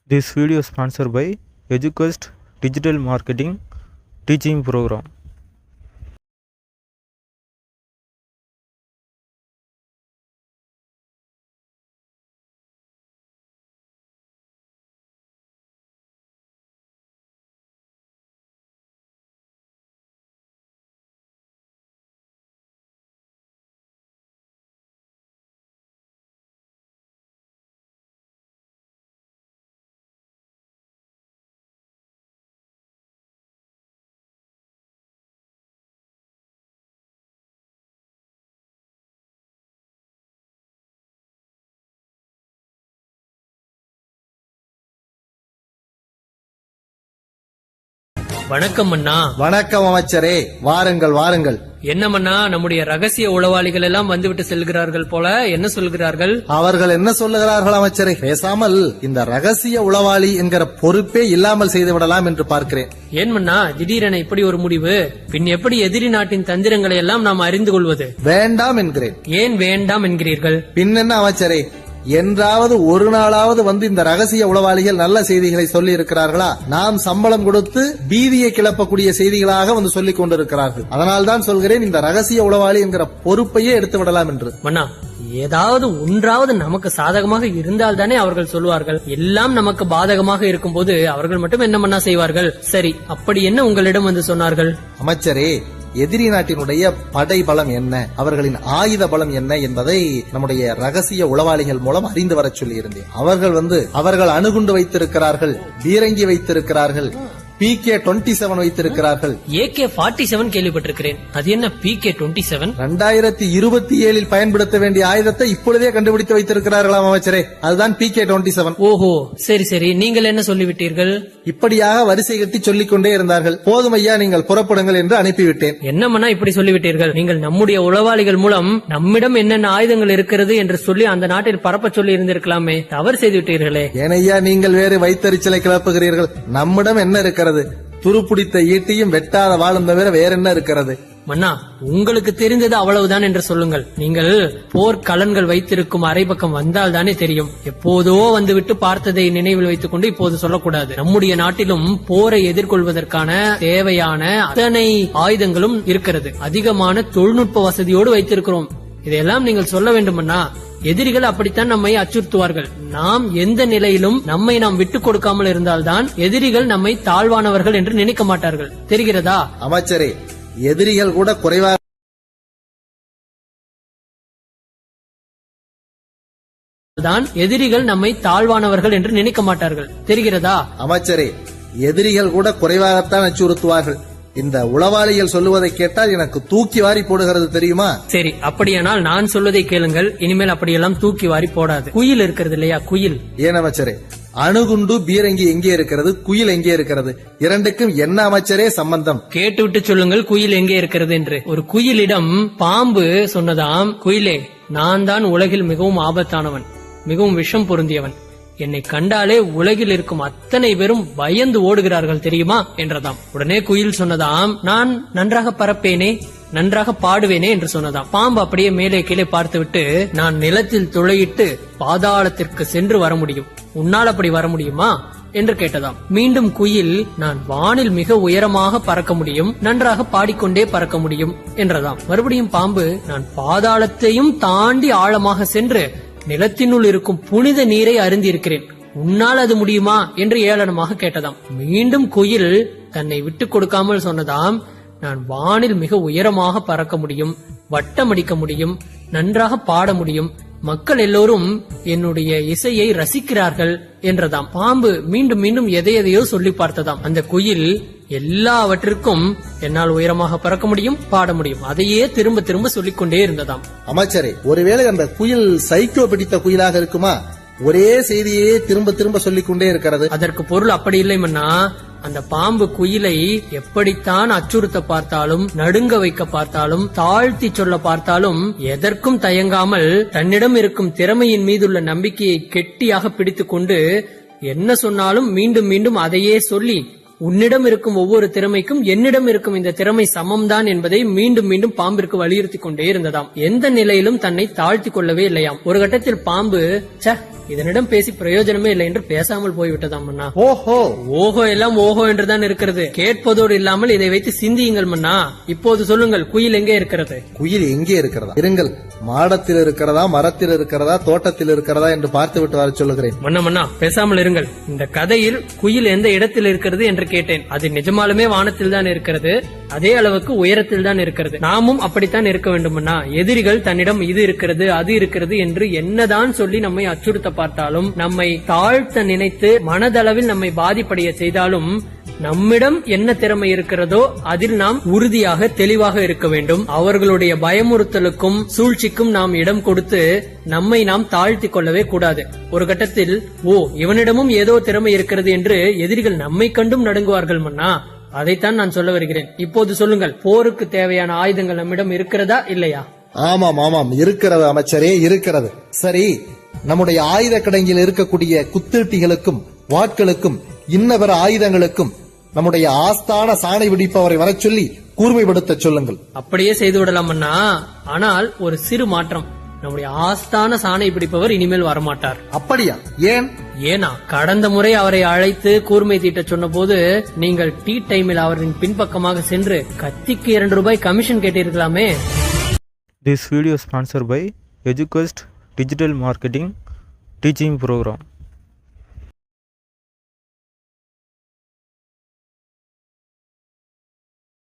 This video is sponsored by EduQuest Digital Marketing Teaching Program. வணக்கம் அண்ணா. வணக்கம் அமைச்சரே, வாருங்கள் வாருங்கள். என்ன மன்னா, நம்முடைய ரகசிய உளவாளிகள் எல்லாம் வந்துவிட்டு செல்கிறார்கள் போல. என்ன சொல்கிறார்கள்? அவர்கள் என்ன சொல்லுகிறார்கள் அமைச்சரே? பேசாமல் இந்த ரகசிய உளவாளி என்கிற பொறுப்பே இல்லாமல் செய்து விடலாம் என்று பார்க்கிறேன். ஏன் மன்னா திடீரென இப்படி ஒரு முடிவு? பின் எப்படி எதிரி நாட்டின் தந்திரங்களை எல்லாம் நாம் அறிந்து கொள்வது? வேண்டாம் என்கிறேன். ஏன் வேண்டாம் என்கிறீர்கள்? பின்னென்ன அமைச்சரே, என்றாவது ஒரு நாளாவது வந்து இந்த ரகசிய உளவாளிகள் நல்ல செய்திகளை சொல்லி இருக்கிறார்களா? நாம் சம்பளம் கொடுத்து பீதியை கிளப்பக்கூடிய செய்திகளாக வந்து சொல்லிக் கொண்டிருக்கிறார்கள். அதனால்தான் சொல்கிறேன், இந்த ரகசிய உளவாளி என்கிற பொறுப்பையே எடுத்து விடலாம் என்று. மன்னா, ஏதாவது ஒன்றாவது நமக்கு சாதகமாக இருந்தால் தானே அவர்கள் சொல்லுவார்கள். எல்லாம் நமக்கு பாதகமாக இருக்கும் போது அவர்கள் மட்டும் என்ன மன்னா செய்வார்கள்? சரி, அப்படி என்ன உங்களிடம் வந்து சொன்னார்கள்? அமைச்சரே, எதிரி நாட்டினுடைய படை பலம் என்ன, அவர்களின் ஆயுத பலம் என்ன என்பதை நம்முடைய ரகசிய உளவாளிகள் மூலம் அறிந்து வரச் சொல்லி இருந்தேன். அவர்கள் அணுகுண்டு வைத்திருக்கிறார்கள், பீரங்கி வைத்திருக்கிறார்கள், PK-27 வைத்திருக்கிறார்கள். AK-47 கேள்விப்பட்டிருக்கிறேன். அது என்ன PK-27? 2027 பயன்படுத்த வேண்டிய ஆயுதத்தை இப்பொழுதே கண்டுபிடித்து வைத்திருக்கிறார்களாம் அமைச்சரே. அதுதான் PK-27. ஓஹோ, சரி சரி. நீங்கள் என்ன சொல்லிவிட்டீர்கள்? இப்படியாக வரிசை கட்டி சொல்லிக் கொண்டே இருந்தார்கள். போதும் ஐயா, நீங்கள் புறப்படுங்கள் என்று அனுப்பிவிட்டேன். என்னமன்னா இப்படி சொல்லிவிட்டீர்கள்? நீங்கள் நம்முடைய உளவாளிகள் மூலம் நம்மிடம் என்னென்ன ஆயுதங்கள் இருக்கிறது என்று சொல்லி அந்த நாட்டில் பரப்ப சொல்லி இருந்திருக்கலாமே. தவறு செய்து விட்டீர்களே. ஏனையா நீங்கள் வேறு வைத்தறிச்சலை கிளப்புகிறீர்கள்? நம்மிடம் என்ன இருக்கிறது? துருப்பிடித்த ஈட்டியும் வெட்டாத வாழும் தவிர வேற என்ன இருக்கிறது? மன்னா, உங்களுக்கு தெரிந்தது அவ்வளவுதான் என்று சொல்லுங்கள். நீங்கள் போர்க்கலன்கள் வைத்திருக்கும் அரை பக்கம் வந்தால் தானே தெரியும். எப்போதோ வந்துவிட்டு பார்த்ததை நினைவில் வைத்துக் கொண்டு இப்போது சொல்லக்கூடாது. நம்முடைய நாட்டிலும் போரை எதிர்கொள்வதற்கான தேவையான அத்தனை ஆயுதங்களும் இருக்கிறது. அதிகமான தொழில்நுட்ப வசதியோடு வைத்திருக்கிறோம். இதையெல்லாம் நீங்கள் சொல்ல வேண்டுமன்னா. எதிரிகள் அப்படித்தான் நம்மை அச்சுறுத்துவார்கள். நாம் எந்த நிலையிலும் நம்மை நாம் விட்டுக் கொடுக்காமல் இருந்தால்தான் எதிரிகள் நம்மை தாழ்வானவர்கள் என்று நினைக்க மாட்டார்கள். தெரிகிறதா? அமைச்சரே, எதிரிகள் கூட குறைவாக தான் எதிரிகள் நம்மை தாழ்வானவர்கள் என்று நினைக்க மாட்டார்கள். தெரிகிறதா? அமைச்சரே, எதிரிகள் கூட குறைவாகத்தான் அச்சுறுத்துவார்கள். இந்த உளவாளிகள் சொல்லுவதை கேட்டால் எனக்கு தூக்கி வாரி போடுகிறது, தெரியுமா? சரி, அப்படியானால் நான் சொல்வதை கேளுங்கள். இனிமேல் அப்படியெல்லாம் தூக்கி வாரி போடாது. குயில் இருக்கிறது இல்லையா, குயில். ஏன் அமைச்சரே, அணுகுண்டு பீரங்கி எங்கே இருக்கிறது, குயில் எங்கே இருக்கிறது? இரண்டுக்கும் என்ன அமைச்சரே சம்பந்தம்? கேட்டுவிட்டு சொல்லுங்கள், குயில் எங்கே இருக்கிறது என்று. ஒரு குயிலிடம் பாம்பு சொன்னதாம், குயிலே, நான் தான் உலகில் மிகவும் ஆபத்தானவன், மிகவும் விஷம் பொருந்தியவன். என்னை கண்டாலே உலகில் இருக்கும் அத்தனை பேரும் பயந்து ஓடுகிறார்கள் தெரியுமா என்றதாம். உடனே குயில் சொன்னதாம், நான் நன்றாக பறப்பேனே, நன்றாக பாடுவேனே என்று சொன்னதாம். பாம்பு அப்படியே மேலே கீழே பார்த்துவிட்டு, நான் நிலத்தில் துளையிட்டு பாதாளத்திற்கு சென்று வர முடியும், உன்னால் அப்படி வர முடியுமா என்று கேட்டதாம். மீண்டும் குயில், நான் வானில் மிக உயரமாக பறக்க முடியும், நன்றாக பாடிக்கொண்டே பறக்க முடியும் என்றதாம். மறுபடியும் பாம்பு, நான் பாதாளத்தையும் தாண்டி ஆழமாக சென்று நிலத்தினுள் இருக்கும் புனித நீரை அருந்தி இருக்கிறேன், உன்னால் அது முடியுமா என்று ஏளனமாக கேட்டதாம். மீண்டும் குயில் தன்னை விட்டுக் கொடுக்காமல் சொன்னதாம், நான் வானில் மிக உயரமாக பறக்க முடியும், வட்டமடிக்க முடியும், நன்றாக பாட முடியும், மக்கள் எல்லோரும் என்னுடைய இசையை ரசிக்கிறார்கள் என்றதாம். பாம்பு மீண்டும் மீண்டும் எதையோ சொல்லி பார்த்ததாம். அந்த குயில் எல்லாவற்றிற்கும் என்னால் உயரமாக பறக்க முடியும், பாட முடியும், அதையே திரும்ப திரும்ப சொல்லிக் கொண்டே இருந்ததாம். அமைச்சரே, ஒருவேளை அந்த குயில் சைக்கோ பிடித்த குயிலாக இருக்குமா? ஒரே செய்தியே திரும்ப திரும்ப சொல்லிக் கொண்டே இருக்கிறது. அதற்கு பொருள் அப்படி இல்லை மன்னா. அந்த பாம்பு குயிலை எப்படித்தான் அச்சுறுத்த பார்த்தாலும், நடுங்க வைக்க பார்த்தாலும், தாழ்த்தி சொல்ல பார்த்தாலும் எதற்கும் தயங்காமல் தன்னிடம் இருக்கும் திறமையின் மீதுள்ள நம்பிக்கையை கெட்டியாக பிடித்துக் கொண்டு என்ன சொன்னாலும் மீண்டும் மீண்டும் அதையே சொல்லி உன்னிடம் இருக்கும் ஒவ்வொரு திறமைக்கும் என்னிடம் இருக்கும் இந்த திறமை சமம்தான் என்பதை மீண்டும் மீண்டும் பாம்பிற்கு வலியுறுத்தி கொண்டே இருந்ததாம். எந்த நிலையிலும் தன்னை தாழ்த்தி கொள்ளவே இல்லையாம். ஒரு கட்டத்தில் பாம்பு இதனிடம் பேசி பிரயோஜனமே இல்லை என்று பேசாமல் போய்விட்டதாம் மன்னா. ஓஹோ எல்லாம் ஓஹோ என்றுதான் இருக்கிறது. கேட்பதோடு இல்லாமல் இதை வைத்து சிந்தியுங்கள் மன்னா. இப்போது சொல்லுங்கள், குயில் எங்கே இருக்கிறது? குயில் எங்கே இருக்கிறதா? இருங்கள், மாடத்தில் இருக்கிறதா, மரத்தில் இருக்கிறதா, தோட்டத்தில் இருக்கிறதா என்று பார்த்து விட்டு வர சொல்லுகிறேன். மன்னா பேசாமல் இருங்கள். இந்த கதையில் குயில் எந்த இடத்தில் இருக்கிறது என்று கேட்டேன். அது நிஜமாலுமே வானத்தில் தான் இருக்கிறது. அதே அளவுக்கு உயரத்தில் தான் இருக்கிறது. நாமும் அப்படித்தான் இருக்க வேண்டும் மன்னா. எதிரிகள் தன்னிடம் இது இருக்கிறது அது இருக்கிறது என்று என்னதான் சொல்லி நம்மை அச்சுறுத்த பார்த்தாலும், நம்மை தாழ்த்த நினைத்து மனதளவில் நம்மை பாதிப்படைய செய்தாலும், நம்மிடம் என்ன திறமை இருக்கிறதோ அதில் நாம் உறுதியாக தெளிவாக இருக்க வேண்டும். அவர்களுடைய பயமுறுத்தலுக்கும் சூழ்ச்சிக்கும் நாம் இடம் கொடுத்து நம்மை நாம் தாழ்த்தி கொள்ளவே கூடாது. ஒரு கட்டத்தில் இவனிடமும் ஏதோ திறமை இருக்கிறது என்று எதிரிகள் நம்மை கண்டும் நடுங்குவார்கள் மன்னா. அதைத்தான் நான் சொல்ல வருகிறேன். இப்போது சொல்லுங்கள், போருக்கு தேவையான ஆயுதங்கள் நம்மிடம் இருக்கிறதா இல்லையா? ஆமாம் இருக்கிறது அமைச்சரே, இருக்கிறது. சரி, நம்முடைய ஆயுத கிடங்கில் இருக்கக்கூடிய குத்தீட்டிகளுக்கும் வாட்களுக்கும் இன்னவர ஆயுதங்களுக்கும் நம்முடைய ஆஸ்தான சாணை பிடிப்பவரை வர சொல்லி கூர்மைப்படுத்த சொல்லுங்கள். அப்படியே செய்து விடலாம் அண்ணா. ஆனால் ஒரு சிறு மாற்றம். நம்முடைய ஆஸ்தான சாணை பிடிப்பவர் இனிமேல் வரமாட்டார். அப்படியா? ஏனா கடந்த முறை அவரை அழைத்து கூர்மை தீட்ட சொன்ன போது நீங்கள் டீ டைமில் அவரின் பின்பக்கமாக சென்று கத்திக்கு 2 ரூபாய் commission கேட்டிருக்கலாமே. This video sponsored by EduQuest Digital Marketing Teaching Program.